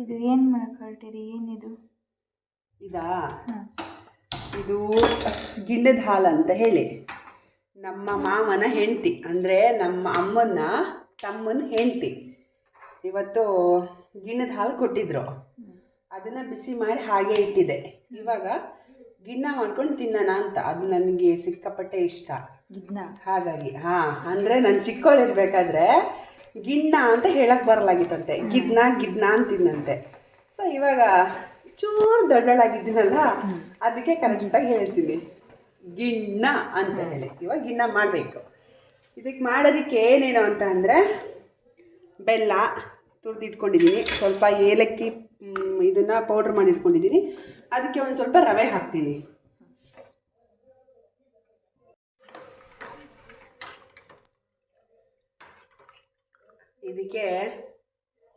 ಇದು ಏನು ಮಾಡಕ್ಕೆ ಹೊರಟಿರಿ? ಏನಿದು? ಇದಾ? ಇದು ಗಿಣ್ಣದ ಹಾಲು ಅಂತ ಹೇಳಿ ನಮ್ಮ ಮಾವನ ಹೆಂಡತಿ, ಅಂದರೆ ನಮ್ಮ ಅಮ್ಮನ ತಮ್ಮನ ಹೆಂಡತಿ ಇವತ್ತು ಗಿಣ್ಣದ ಹಾಲು ಕೊಟ್ಟಿದ್ರು. ಅದನ್ನು ಬಿಸಿ ಮಾಡಿ ಹಾಗೆ ಇಟ್ಟಿದೆ. ಇವಾಗ ಗಿಣ್ಣ ಮಾಡ್ಕೊಂಡು ತಿನ್ನೋಣ ಅಂತ. ಅದು ನನಗೆ ಸಿಕ್ಕಾಪಟ್ಟೆ ಇಷ್ಟ ಗಿಣ್ಣ. ಹಾಗಾಗಿ ಅಂದರೆ ನಾನು ಚಿಕ್ಕವಳಿರ್ಬೇಕಾದ್ರೆ ಗಿಣ್ಣ ಅಂತ ಹೇಳಕ್ಕೆ ಬರಲಾಗಿತ್ತಂತೆ, ಗಿದ್ನ ಅಂತಿದ್ದಂತೆ. ಸೊ ಇವಾಗ ಚೂರು ದೊಡ್ಡಳಾಗಿದ್ದೀನಲ್ಲ, ಅದಕ್ಕೆ ಕರೆಕ್ಟಾಗಿ ಹೇಳ್ತೀನಿ ಗಿಣ್ಣ ಅಂತ ಹೇಳಿ. ಇವಾಗ ಗಿಣ್ಣ ಮಾಡಬೇಕು. ಇದಕ್ಕೆ ಮಾಡೋದಕ್ಕೆ ಏನೇನು ಅಂತ ಅಂದರೆ, ಬೆಲ್ಲ ತುರಿದಿಟ್ಕೊಂಡಿದ್ದೀನಿ, ಸ್ವಲ್ಪ ಏಲಕ್ಕಿ ಇದನ್ನು ಪೌಡ್ರ್ ಮಾಡಿ ಇಟ್ಕೊಂಡಿದ್ದೀನಿ. ಅದಕ್ಕೆ ಒಂದು ಸ್ವಲ್ಪ ರವೆ ಹಾಕ್ತೀನಿ. ಇದಕ್ಕೆ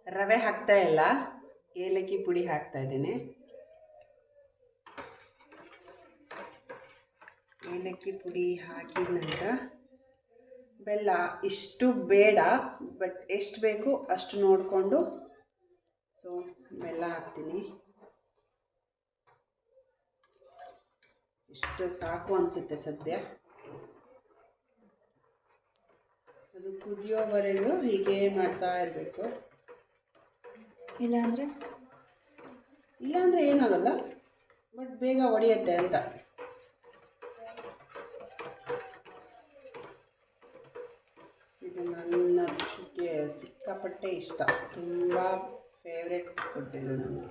ರವೆ ಹಾಕ್ತಾ ಇಲ್ಲ, ಏಲಕ್ಕಿ ಪುಡಿ ಹಾಕ್ತಾ ಇದ್ದೀನಿ. ಏಲಕ್ಕಿ ಪುಡಿ ಹಾಕಿದ ನಂತರ ಬೆಲ್ಲ ಇಷ್ಟು ಬೇಡ, ಬಟ್ ಎಷ್ಟು ಬೇಕು ಅಷ್ಟು ನೋಡಿಕೊಂಡು ಸೊ ಬೆಲ್ಲ ಹಾಕ್ತೀನಿ. ಇಷ್ಟು ಸಾಕು ಅನಿಸುತ್ತೆ ಸದ್ಯ. ಅದು ಕುದಿಯೋವರೆಗೂ ಹೀಗೆ ಮಾಡ್ತಾ ಇರಬೇಕು. ಇಲ್ಲಾಂದರೆ ಏನಾಗಲ್ಲ, ಬಟ್ ಬೇಗ ಒಡೆಯುತ್ತೆ ಅಂತ. ಇದು ನನಗೆ ಸಿಕ್ಕಾಪಟ್ಟೆ ಇಷ್ಟ, ತುಂಬ ಫೇವ್ರೆಟ್ ಫುಡ್ ಇದು ನನಗೆ.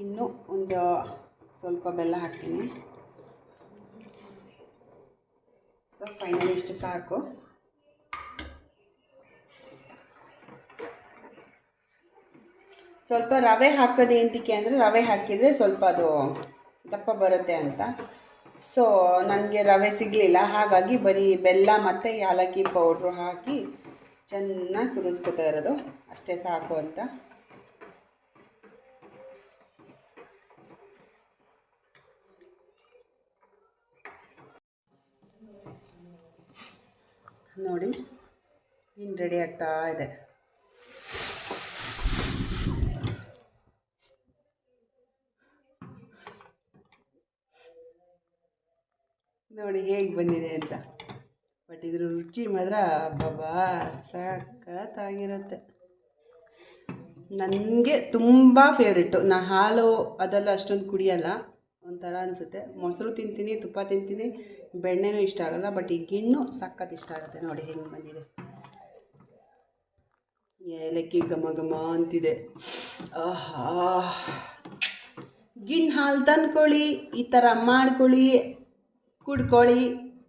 ಇನ್ನೂ ಒಂದು ಸ್ವಲ್ಪ ಬೆಲ್ಲ ಹಾಕ್ತೀನಿ. ಸೊ ಫೈನಲಿ ಇಷ್ಟು ಸಾಕು. ಸ್ವಲ್ಪ ರವೆ ಹಾಕೋದು ಎಂತಕ್ಕೆ ಅಂದರೆ, ರವೆ ಹಾಕಿದರೆ ಸ್ವಲ್ಪ ಅದು ದಪ್ಪ ಬರುತ್ತೆ ಅಂತ. ಸೊ ನನಗೆ ರವೆ ಸಿಗಲಿಲ್ಲ, ಹಾಗಾಗಿ ಬರೀ ಬೆಲ್ಲ ಮತ್ತು ಏಲಕ್ಕಿ ಪೌಡ್ರು ಹಾಕಿ ಚೆನ್ನಾಗಿ ಕುದಿಸ್ಕೊತಾ ಇರೋದು, ಅಷ್ಟೇ ಸಾಕು ಅಂತ. ನೋಡಿ, ಇನ್ನು ರೆಡಿ ಆಗ್ತಾ ಇದೆ. ನೋಡಿ ಹೇಗೆ ಬಂದಿದೆ ಅಂತ. ಬಟ್ ಇದ್ರ ರುಚಿ ಮಾತ್ರ ಬಾಬಾ ಸಖತ್ತಾಗಿರುತ್ತೆ. ನನಗೆ ತುಂಬ ಫೇವ್ರೆಟ್ಟು. ನಾ ಹಾಲು ಅದೆಲ್ಲ ಅಷ್ಟೊಂದು ಕುಡಿಯಲ್ಲ, ಒಂಥರ ಅನಿಸುತ್ತೆ. ಮೊಸರು ತಿಂತೀನಿ, ತುಪ್ಪ ತಿಂತೀನಿ, ಬೆಣ್ಣೆನೂ ಇಷ್ಟ ಆಗೋಲ್ಲ. ಬಟ್ ಈ ಗಿಣ್ಣು ಸಖತ್ ಇಷ್ಟ ಆಗುತ್ತೆ. ನೋಡಿ ಹೆಂಗೆ ಬಂದಿದೆ, ಏಲಕ್ಕಿ ಘಮ ಘಮ ಅಂತಿದೆ. ಆಹಾ, ಗಿಣ್ಣು ಹಾಲು ತಂದ್ಕೊಳ್ಳಿ, ಈ ಥರ ಮಾಡ್ಕೊಳ್ಳಿ, ಕುಡ್ಕೊಳ್ಳಿ,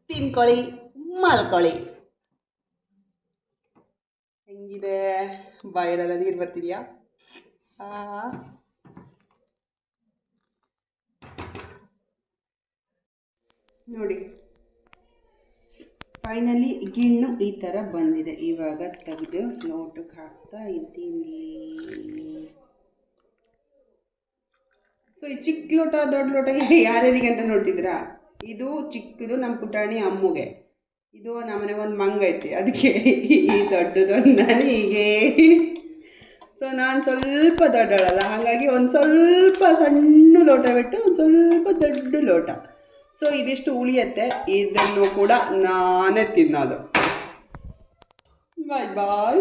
ತಿನ್ಕೊಳ್ಳಿ, ಮಲ್ಕೊಳ್ಳಿ. ಹೆಂಗಿದೆ? ಬಾಯಲ್ಲೆಲ್ಲ ನೀರು ಬರ್ತಿದೆಯಾ? ನೋಡಿ, ಫೈನಲಿ ಗಿಣ್ಣು ಈ ಥರ ಬಂದಿದೆ. ಇವಾಗ ತೆಗೆದು ಲೋಟಕ್ಕೆ ಹಾಕ್ತಾ ಇದ್ದೀನಿ. ಸೊ ಈ ಚಿಕ್ಕ ಲೋಟ ದೊಡ್ಡ ಲೋಟಗೆ ಯಾರ್ಯಾರಿಗೆ ಅಂತ ನೋಡ್ತಿದ್ರಾ? ಇದು ಚಿಕ್ಕದು ನಮ್ಮ ಪುಟಾಣಿ ಅಮ್ಮಗೆ, ಇದು ನಮ್ಮನೆಗೆ ಒಂದು ಮಂಗ ಐತಿ, ಅದಕ್ಕೆ ಈ ದೊಡ್ಡದೊಂದು ನನಗೆ. ಸೊ ನಾನು ಸ್ವಲ್ಪ ದೊಡ್ಡಳಲ್ಲ, ಹಾಗಾಗಿ ಒಂದು ಸ್ವಲ್ಪ ಸಣ್ಣ ಲೋಟ ಬಿಟ್ಟು ಒಂದು ಸ್ವಲ್ಪ ದೊಡ್ಡ ಲೋಟ. ಸೊ ಇದಿಷ್ಟು ಉಳಿಯುತ್ತೆ, ಇದನ್ನು ಕೂಡ ನಾನೇ ತಿನ್ನೋದು. ಬಾಯ್ ಬಾಯ್.